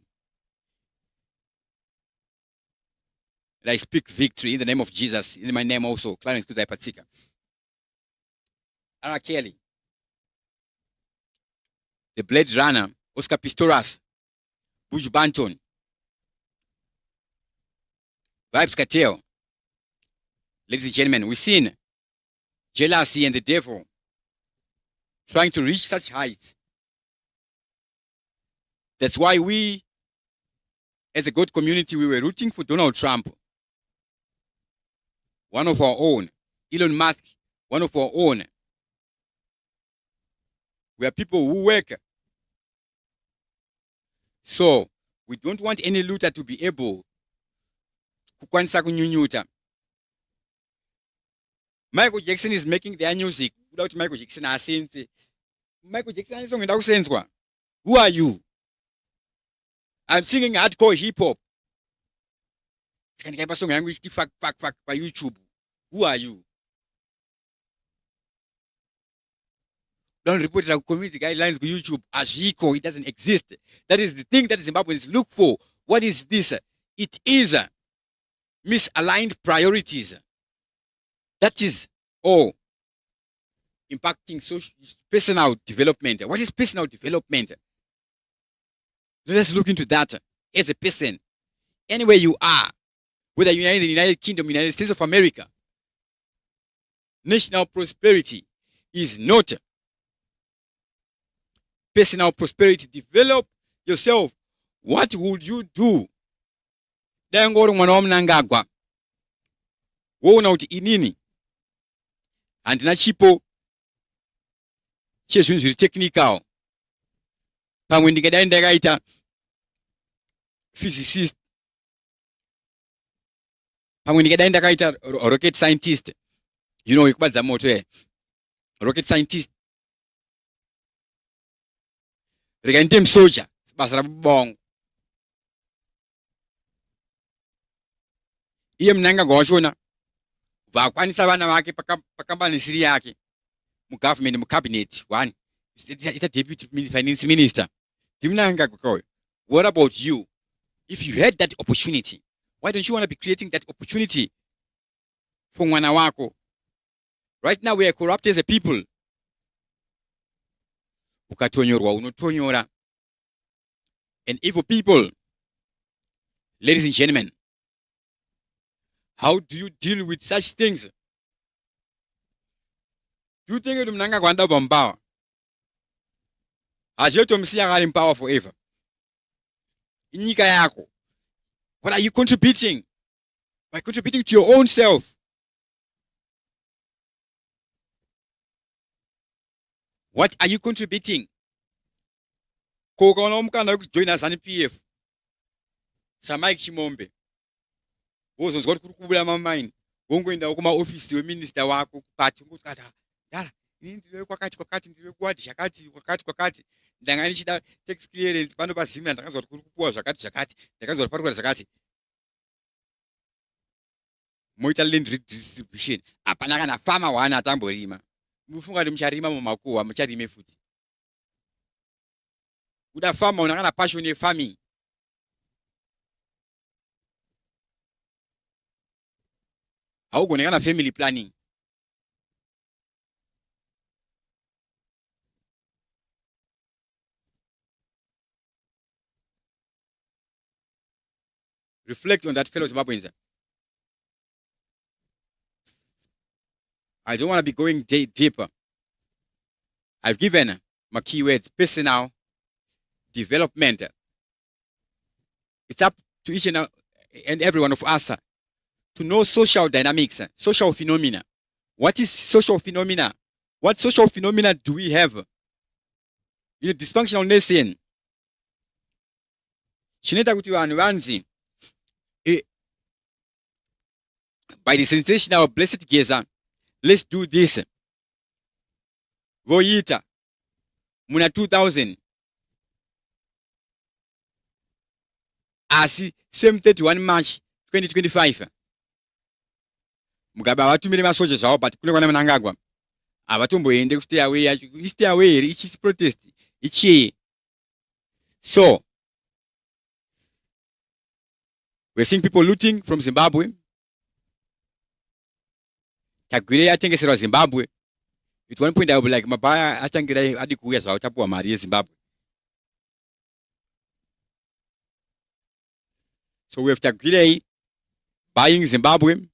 And I speak victory in the name of Jesus, in my name also, Clarence Kuzai Patsika. Anna Kelly, the Blade Runner, Oscar Pistorius, Bush Banton, Vibes Cartel. Ladies and gentlemen, we've seen jealousy and the devil trying to reach such heights. That's why we, as a God community, we were rooting for Donald Trump. One of our own. Elon Musk, one of our own. We are people who work. So, we don't want any looter to be able kukwanisa kunyunyuta. Michael Jackson is making their music without Michael Jackson asense. Michael Jackson is song ndakusenzwa. Who are you? I'm singing hardcore hip hop. Sikandika song yangu ichi fuck by YouTube. Who are you? Don't report it community guidelines on YouTube as equal. It doesn't exist. That is the thing that Zimbabweans look for. What is this? It is misaligned priorities. That is all impacting social personal development. What is personal development? Let us look into that as a person. Anywhere you are, whether you are in the United Kingdom, United States of America, national prosperity is not personal prosperity. Develop yourself. What would you do? Dangoro mwana mnangagwa. Wona uti inini. Andina chipo. Chezvinhu zviri technical. Pamwe ndikadai ndakaita physicist. Pamwe ndikadai ndakaita rocket scientist. You know, ikubadza moto rocket scientist. Rekaite msoja. Basa rabongo. Iye mnangagwa wachona. Vakwanisa vana vake pakambanisiri yake. Mugovernment, mucabinet. One. It's a deputy finance minister. What about you? If you had that opportunity, why don't you want to be creating that opportunity for mwana wako? Right now we are corrupt as a people. Ukatonyorwa unotonyora. And evil people, ladies and gentlemen, How do you deal with such things? Do you think it mnanga kwanda bomba? Ajeto msiya ngani power forever. Inyika yako. What are you contributing? By contributing to your own self. What are you contributing? Kokono mkanda join us on PF. Samai Chimombe. Wozonzwa kuti kuri kubula mamaini. Wongoenda kuma office weminister wako kupati ngokata. Dala, ini ndiri kwakati ndiri kwati zvakati kwakati. Ndanga ndichida tax clearance pano pazimira ndakazwa kuti kuri kupuwa zvakati. Ndakazwa kuti pari kuwa zvakati. Moita land redistribution. Hapana kana farmer wana atamborima. Mufunga kuti mucharima mumakuwa mucharime futi. Uda farmer unakana passion ye farming. Haugonekana family planning. Reflect on that, fellow Zimbabweans. I don't want to be going deeper. I've given my keywords: personal development. It's up to each and every one of us to know social dynamics, social phenomena. What is social phenomena? What social phenomena do we have in a dysfunctional nation? Chinoita kuti vanhu vanzi by the sensational blessed gazer, let's do this. Voita muna 2000 asi same 31 March 2025 Mugabe avatumire masoja zvavo but kune kwana Mnangagwa avatomboende kustay away yacho stay away ichi protest ichi. So we're seeing people looting from Zimbabwe. Tagwire yatengeserwa Zimbabwe. At one point I will be like mabaya achangira adi kuuya zvavo tapuwa mari yeZimbabwe. So we have Tagwire buying Zimbabwe.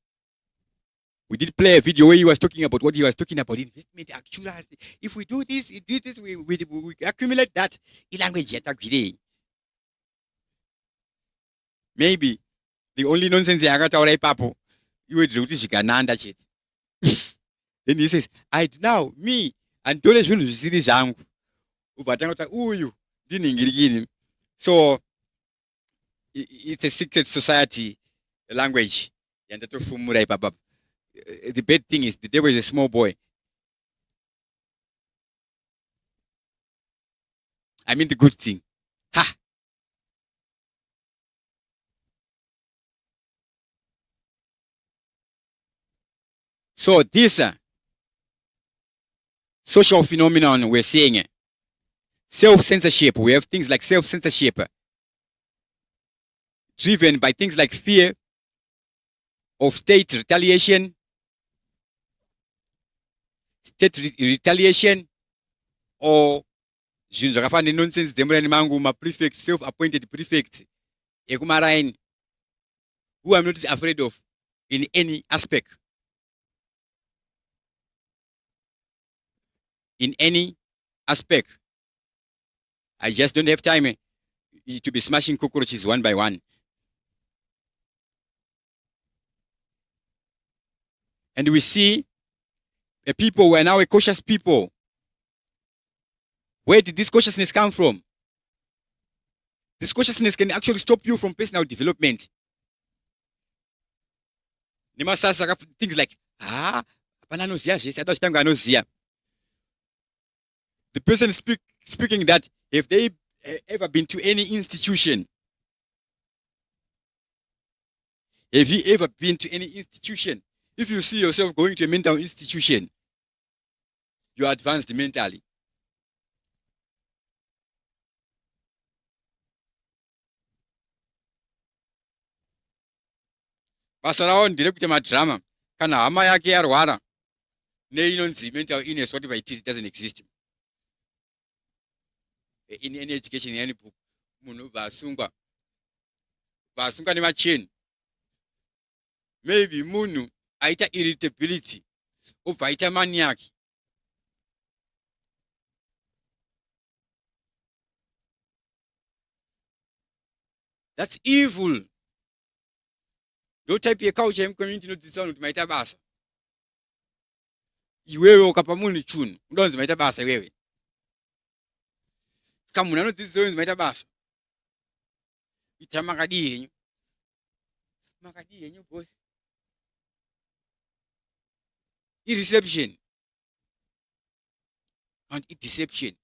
We did play a video where he was talking about what he was talking about. Investment actually, if we do this, we accumulate that. Language Tagwire. Maybe the only nonsense I got already papo. You would do this Gananda shit. Then he says, now me and Dole Junu Zini Jang. Uyu didn't. So it's a secret society language. The bad thing is the devil is a small boy. I mean the good thing. Ha! So this social phenomenon we're seeing, self-censorship. We have things like self-censorship driven by things like fear of state retaliation, or nonsense prefect, self-appointed prefect ekumaraini, who I'm not afraid of in any aspect. In any aspect. I just don't have time to be smashing cockroaches one by one. And we see a people who are now a cautious people. Where did this cautiousness come from? This cautiousness can actually stop you from personal development. Things like, the person speaking that, if they ever been to any institution, have you ever been to any institution? If you see yourself going to a mental institution, you are advanced mentally. Basa rao ndire kuita madrama kana hama yake yarwara neinonzi mental illness, whatever it is, it doesn't exist. In any education, in any book, munhu vasungwa nemacheni maybe munhu aita irritability obva aita maniac. That's evil. Ndo type yeculture yemcommunity inodzidzisa vanhu kuti maita basa. Iwewe ukapa munhu chunhu unodonzi maita basa iwewe. Saka munhu anodzidzisa kuti maita basa. Ita makadii henyu. Makadii henyu boss. Deception and deception.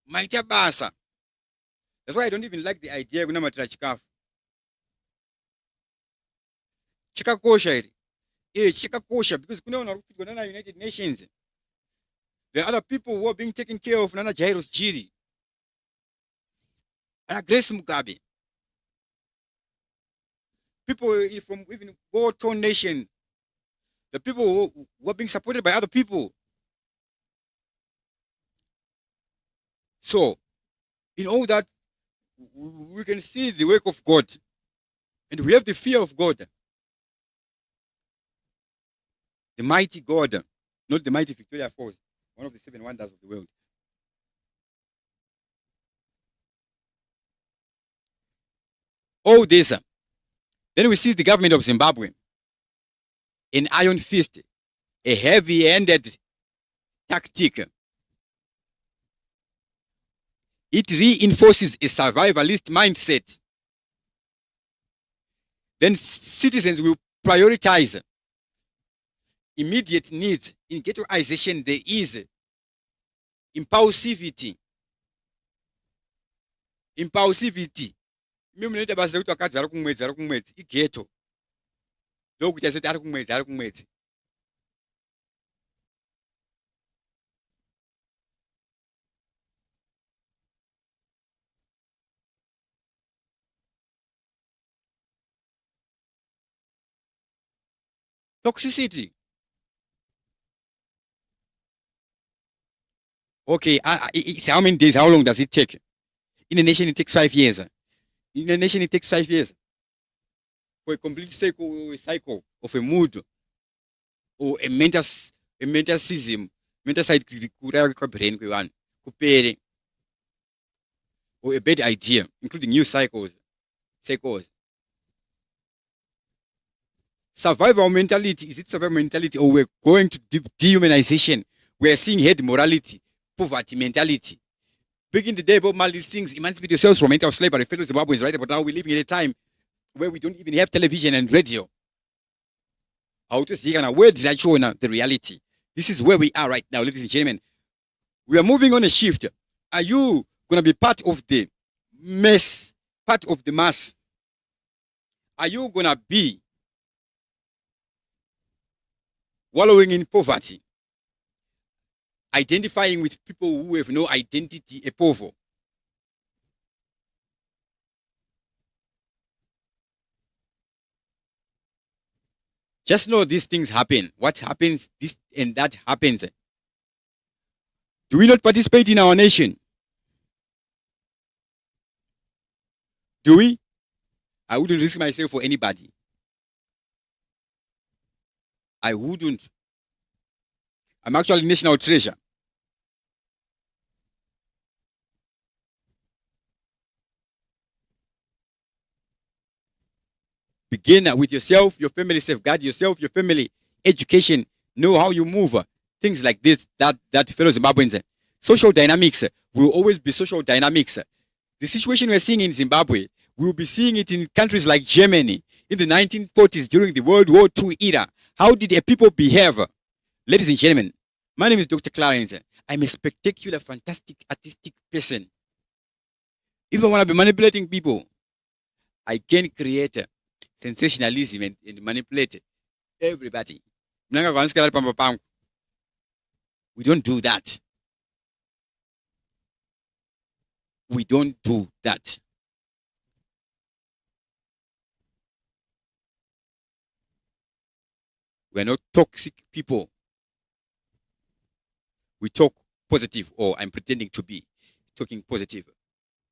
Maita basa. That's why I don't even like the idea kunamatira chikafu. Chakakosha iri. Chakakosha because kuna unarufitwa na United Nations. There are other people who are being taken care of nana Jairus Jiri. And Grace Mugabe. People from even war-torn nation. The people who are being supported by other people. So, in all that, we can see the work of God. And we have the fear of God. The mighty God. Not the mighty Victoria Falls. One of the 7 wonders of the world. All this. Then we see the government of Zimbabwe. An iron fist. A heavy-handed tactic. It reinforces a survivalist mindset. Then citizens will prioritize immediate needs. In ghettoization, there is impulsivity. Mimi nita basi kuti akadzi ari kumwedzi ighetto. Ndokuti aseti ari kumwedzi. Toxicity. Okay, how many days? How long does it take? In a nation, it takes 5 years. In a nation, it takes 5 years for a complete cycle of a mood or a mental system, mental side brain kupere, or a bad idea, including new cycles. Survival mentality, is it survival mentality, or we're going to dehumanization? We're seeing hate morality, poverty mentality. Back in the day, Bob Marley sings, emancipate yourselves from mental slavery. Fellow Zimbabweans, right? But now we're living in a time where we don't even have television and radio. How to see the reality. This is where we are right now, ladies and gentlemen. We are moving on a shift. Are you going to be part of the mess, part of the mass? Are you going to be wallowing in poverty? Identifying with people who have no identity, a povo. Just know these things happen. What happens, this and that happens. Do we not participate in our nation? Do we? I wouldn't risk myself for anybody. I wouldn't. I'm actually national treasure. Begin with yourself, your family, safeguard yourself, your family, education, know how you move, things like this, that fellow Zimbabweans. Social dynamics will always be social dynamics. The situation we're seeing in Zimbabwe, we'll be seeing it in countries like Germany in the 1940s during the World War II era. How did a people behave? Ladies and gentlemen, my name is Dr. Clarence. I'm a spectacular, fantastic, artistic person. If I want to be manipulating people, I can create sensationalism and manipulate everybody. We don't do that. We don't do that. We are not toxic people. We talk positive, or I'm pretending to be talking positive.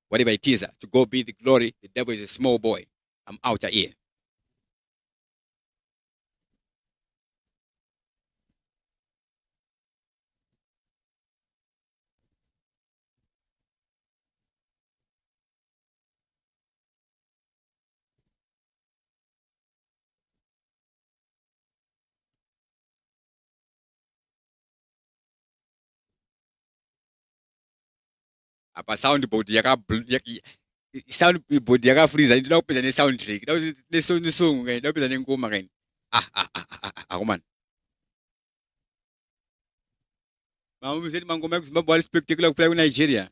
whatever it is, to go be the glory. The devil is a small boy. I'm out of here. Apa soundboard soundboard yakafreeza ndinoda kupedza nesoundtrack nesong ndoda kupedza nengoma kaini akomana mamuzeti mangoma ekuzimbabwe ari spectacular kufly kuNigeria.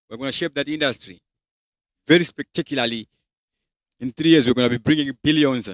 We're going to shape that industry very spectacularly. In 3 years we're going to be bringing billions